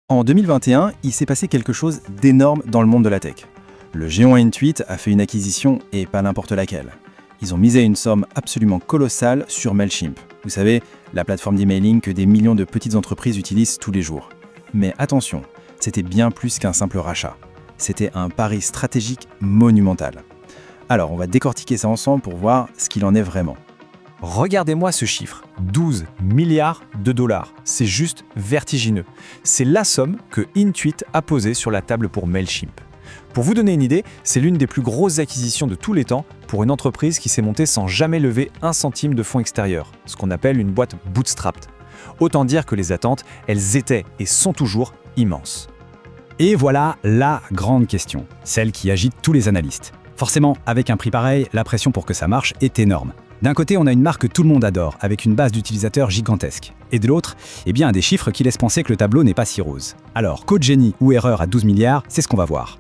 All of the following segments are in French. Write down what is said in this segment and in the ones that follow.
En 2021, il s'est passé quelque chose d'énorme dans le monde de la tech. Le géant Intuit a fait une acquisition et pas n'importe laquelle. Ils ont misé une somme absolument colossale sur Mailchimp. Vous savez, la plateforme d'emailing que des millions de petites entreprises utilisent tous les jours. Mais attention, c'était bien plus qu'un simple rachat. C'était un pari stratégique monumental. Alors, on va décortiquer ça ensemble pour voir ce qu'il en est vraiment. Regardez-moi ce chiffre, 12 milliards de dollars. C'est juste vertigineux. C'est la somme que Intuit a posée sur la table pour Mailchimp. Pour vous donner une idée, c'est l'une des plus grosses acquisitions de tous les temps pour une entreprise qui s'est montée sans jamais lever un centime de fonds extérieurs, ce qu'on appelle une boîte bootstrapped. Autant dire que les attentes, elles étaient et sont toujours immenses. Et voilà la grande question, celle qui agite tous les analystes. Forcément, avec un prix pareil, la pression pour que ça marche est énorme. D'un côté, on a une marque que tout le monde adore, avec une base d'utilisateurs gigantesque. Et de l'autre, des chiffres qui laissent penser que le tableau n'est pas si rose. Alors, code génie ou erreur à 12 milliards, c'est ce qu'on va voir.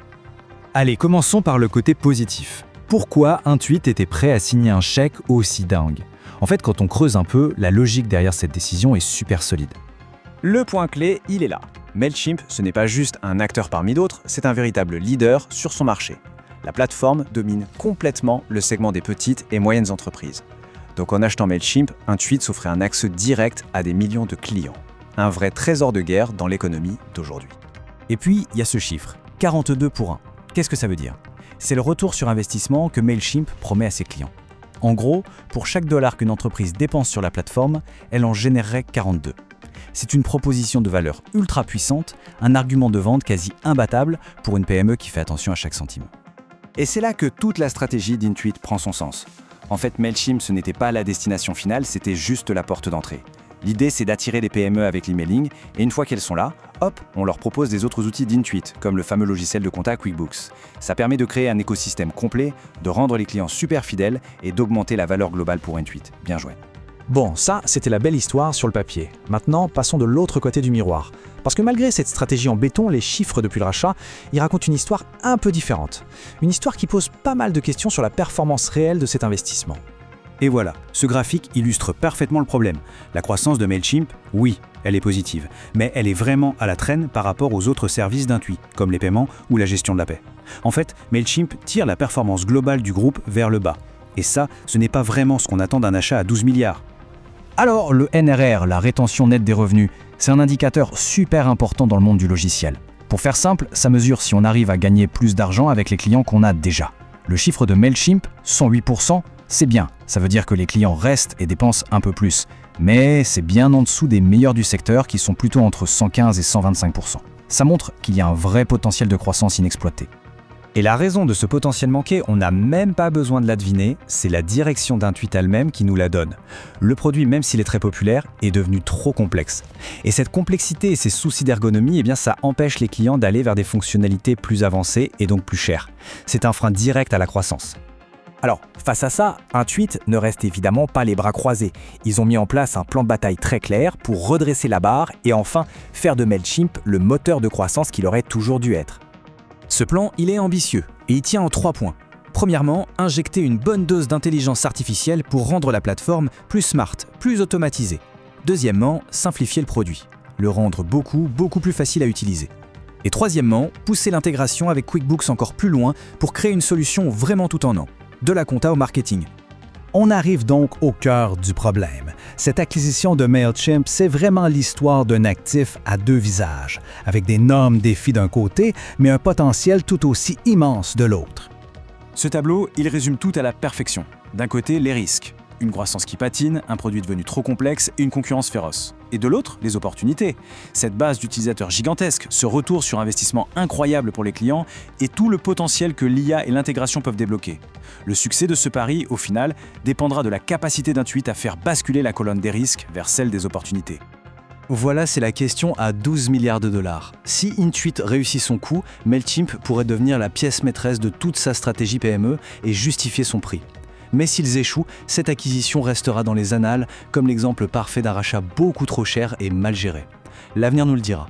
Allez, commençons par le côté positif. Pourquoi Intuit était prêt à signer un chèque aussi dingue? En fait, quand on creuse un peu, la logique derrière cette décision est super solide. Le point clé, il est là. Mailchimp, ce n'est pas juste un acteur parmi d'autres, c'est un véritable leader sur son marché. La plateforme domine complètement le segment des petites et moyennes entreprises. Donc en achetant Mailchimp, Intuit s'offrait un accès direct à des millions de clients. Un vrai trésor de guerre dans l'économie d'aujourd'hui. Et puis, il y a ce chiffre, 42 pour 1. Qu'est-ce que ça veut dire? C'est le retour sur investissement que Mailchimp promet à ses clients. En gros, pour chaque dollar qu'une entreprise dépense sur la plateforme, elle en générerait 42. C'est une proposition de valeur ultra puissante, un argument de vente quasi imbattable pour une PME qui fait attention à chaque centime. Et c'est là que toute la stratégie d'Intuit prend son sens. En fait, Mailchimp, ce n'était pas la destination finale, c'était juste la porte d'entrée. L'idée, c'est d'attirer les PME avec l'emailing, et une fois qu'elles sont là, hop, on leur propose des autres outils d'Intuit, comme le fameux logiciel de compta QuickBooks. Ça permet de créer un écosystème complet, de rendre les clients super fidèles et d'augmenter la valeur globale pour Intuit. Bien joué. Bon, ça, c'était la belle histoire sur le papier. Maintenant, passons de l'autre côté du miroir. Parce que malgré cette stratégie en béton, les chiffres depuis le rachat, ils racontent une histoire un peu différente. Une histoire qui pose pas mal de questions sur la performance réelle de cet investissement. Et voilà, ce graphique illustre parfaitement le problème. La croissance de Mailchimp, oui, elle est positive, mais elle est vraiment à la traîne par rapport aux autres services d'Intuit, comme les paiements ou la gestion de la paie. En fait, Mailchimp tire la performance globale du groupe vers le bas. Et ça, ce n'est pas vraiment ce qu'on attend d'un achat à 12 milliards. Alors, le NRR, la rétention nette des revenus, c'est un indicateur super important dans le monde du logiciel. Pour faire simple, ça mesure si on arrive à gagner plus d'argent avec les clients qu'on a déjà. Le chiffre de Mailchimp, 108%, c'est bien. Ça veut dire que les clients restent et dépensent un peu plus. Mais c'est bien en dessous des meilleurs du secteur qui sont plutôt entre 115 et 125%. Ça montre qu'il y a un vrai potentiel de croissance inexploité. Et la raison de ce potentiel manqué, on n'a même pas besoin de la deviner, c'est la direction d'Intuit elle-même qui nous la donne. Le produit, même s'il est très populaire, est devenu trop complexe. Et cette complexité et ces soucis d'ergonomie, ça empêche les clients d'aller vers des fonctionnalités plus avancées et donc plus chères. C'est un frein direct à la croissance. Alors, face à ça, Intuit ne reste évidemment pas les bras croisés. Ils ont mis en place un plan de bataille très clair pour redresser la barre et enfin faire de Mailchimp le moteur de croissance qu'il aurait toujours dû être. Ce plan, il est ambitieux et il tient en 3 points. Premièrement, injecter une bonne dose d'intelligence artificielle pour rendre la plateforme plus smart, plus automatisée. Deuxièmement, simplifier le produit, le rendre beaucoup plus facile à utiliser. Et troisièmement, pousser l'intégration avec QuickBooks encore plus loin pour créer une solution vraiment tout en un, de la compta au marketing. On arrive donc au cœur du problème. Cette acquisition de Mailchimp, c'est vraiment l'histoire d'un actif à 2 visages, avec d'énormes défis d'un côté, mais un potentiel tout aussi immense de l'autre. Ce tableau, il résume tout à la perfection. D'un côté, les risques. Une croissance qui patine, un produit devenu trop complexe et une concurrence féroce. Et de l'autre, les opportunités. Cette base d'utilisateurs gigantesque, ce retour sur investissement incroyable pour les clients et tout le potentiel que l'IA et l'intégration peuvent débloquer. Le succès de ce pari, au final, dépendra de la capacité d'Intuit à faire basculer la colonne des risques vers celle des opportunités. Voilà, c'est la question à 12 milliards de dollars. Si Intuit réussit son coup, Mailchimp pourrait devenir la pièce maîtresse de toute sa stratégie PME et justifier son prix. Mais s'ils échouent, cette acquisition restera dans les annales comme l'exemple parfait d'un rachat beaucoup trop cher et mal géré. L'avenir nous le dira.